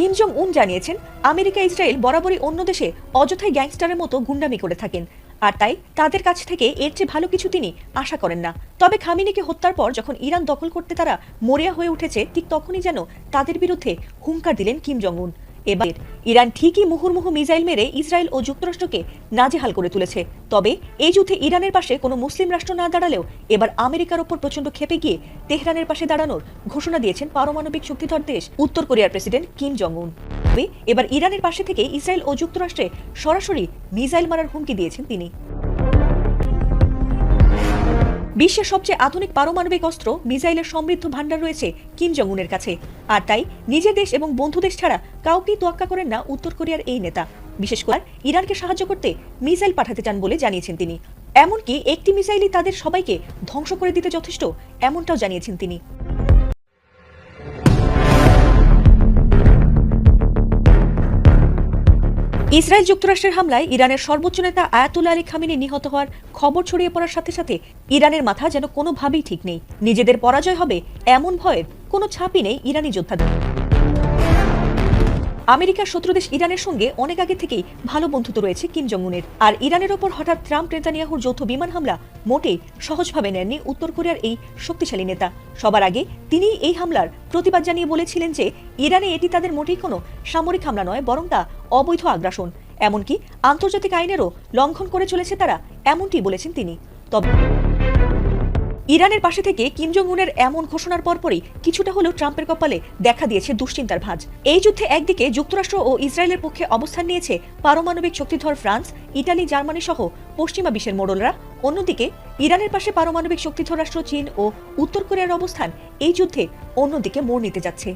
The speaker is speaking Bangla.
কিম জং উন জানিয়েছেন, আমেরিকা ইসরায়েল বরাবরই অন্য দেশে অযথাই গ্যাংস্টারের মতো গুন্ডামি করে থাকেন, আর তাই তাদের কাছ থেকে এর চেয়ে ভালো কিছু তিনি আশা করেন না। তবে খামেনিকে হত্যার পর যখন ইরান দখল করতে তারা মরিয়া হয়ে উঠেছে, ঠিক তখনই যেন তাদের বিরুদ্ধে হুঙ্কার দিলেন কিম জং উন। এবার ইরান ঠিকই মুহুর্মুহু মিসাইল মেরে ইসরায়েল ও যুক্তরাষ্ট্রকে নাজেহাল করে তুলেছে। তবে এই যুদ্ধে ইরানের পাশে কোনো মুসলিম রাষ্ট্র না দাঁড়ালেও এবার আমেরিকার ওপর প্রচন্ড ক্ষেপে গিয়ে তেহরানের পাশে দাঁড়ানোর ঘোষণা দিয়েছেন পারমাণবিক শক্তিধর দেশ উত্তর কোরিয়ার প্রেসিডেন্ট কিম জং উন। এবার ইরানের পাশে থেকে ইসরায়েল ও যুক্তরাষ্ট্রে সরাসরি মিসাইল মারার হুমকি দিয়েছেন তিনি। বিশ্বের সবচেয়ে আধুনিক পারমাণবিক অস্ত্র মিসাইলের সমৃদ্ধ ভান্ডার রয়েছে কিম জং উনের কাছে, আর তাই নিজের দেশ এবং বন্ধু দেশ ছাড়া কাউকেই তোয়াক্কা করেন না উত্তর কোরিয়ার এই নেতা। বিশেষ করে ইরানকে সাহায্য করতে মিসাইল পাঠাতে চান বলে জানিয়েছেন তিনি। এমনকি একটি মিসাইলই তাদের সবাইকে ধ্বংস করে দিতে যথেষ্ট, এমনটাও জানিয়েছেন তিনি। ইসরায়েল যুক্তরাষ্ট্রের হামলায় ইরানের সর্বোচ্চ নেতা আয়াতুল্লাহ আলী খামেনি নিহত হওয়ার খবর ছড়িয়ে পড়ার সাথে সাথে ইরানের মাথা যেন কোনোভাবেই ঠিক নেই। নিজেদের পরাজয় হবে এমন ভয়ের কোনো ছাপই নেই ইরানি যোদ্ধাদের। আমেরিকার শত্রু দেশ ইরানের সঙ্গে অনেক আগে থেকেই ভালো বন্ধুত্ব রয়েছে কিম জং উনের, আর ইরানের ওপর হঠাৎ ট্রাম্প নেতানিয়াহুর যৌথ বিমান হামলা মোটেই সহজভাবে নেননি উত্তর কোরিয়ার এই শক্তিশালী নেতা। সবার আগে তিনি এই হামলার প্রতিবাদ জানিয়ে বলেছিলেন যে ইরানে এটি তাদের মোটেই কোনো সামরিক হামলা নয়, বরং তা অবৈধ আগ্রাসন, এমনকি আন্তর্জাতিক আইনেরও লঙ্ঘন করে চলেছে তারা, এমনটি বলেছেন তিনি। তবে ইরানের পাশে থেকে কিম জং উনের এমন ঘোষণার পরপরই কিছুটা হলেও ট্রাম্পের কপালে দেখা দিয়েছে দুশ্চিন্তার ভাঁজ। এই যুদ্ধে একদিকে যুক্তরাষ্ট্র ও ইসরায়েলের পক্ষে অবস্থান নিয়েছে পারমাণবিক শক্তিধর ফ্রান্স, ইটালি, জার্মানি সহ পশ্চিমা বিশ্বের মোড়লরা, অন্যদিকে ইরানের পাশে পারমাণবিক শক্তিধর রাষ্ট্র চীন ও উত্তর কোরিয়ার অবস্থান এই যুদ্ধে অন্যদিকে মোড় নিতে যাচ্ছে।